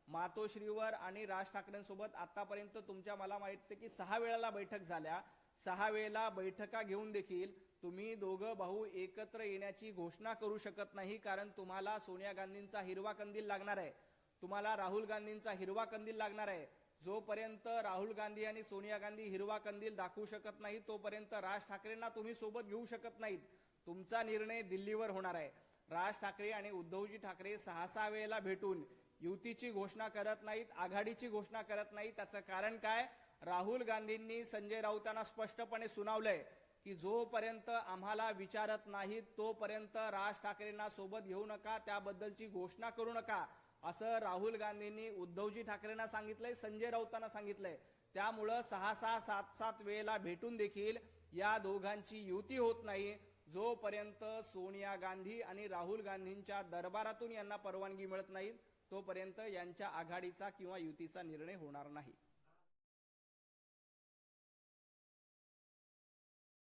मातोश्रीवर आणि राज ठाकरेंसोबत आतापर्यंत तुमच्या मला माहिती की 6 वेळेला बैठक झाल्या. 6 वेळेला बैठका घेऊन देखील तुम्ही दोघं भाऊ एकत्र येण्याची घोषणा करू शकत नाही, कारण तुम्हाला सोनिया गांधींचा हिरवा कंदील लागणार आहे, तुम्हाला राहुल गांधींचा हिरवा कंदील लागणार आहे. जोपर्यंत राहुल गांधी आणि सोनिया गांधी हिरवा कंदील दाखवू शकत नाही तोपर्यंत राज ठाकरेंना तुम्ही सोबत घेऊ शकत नाहीत. तुमचा निर्णय दिल्लीवर होणार आहे. राज ठाकरे आणि उद्धवजी ठाकरे 6 वेळेला भेटून युतीची घोषणा करत नाहीत, आघाडीची घोषणा करत नाहीत. त्याचं कारण काय? राहुल गांधींनी संजय राऊतांना स्पष्टपणे सुनावलंय की जोपर्यंत आम्हाला विचारत नाहीत तोपर्यंत राज ठाकरेंना सोबत घेऊ नका, त्याबद्दलची घोषणा करू नका, असं राहुल गांधींनी उद्धवजी ठाकरेंना सांगितलंय, संजय राऊतांना सांगितलंय. त्यामुळं 6-6, 7-7 वेळेला भेटून देखील या दोघांची युती होत नाही. जोपर्यंत सोनिया गांधी आणि राहुल गांधींच्या दरबारातून यांना परवानगी मिळत नाही तोपर्यंत यांच्या आघाडीचा किंवा युतीचा निर्णय होणार नाही.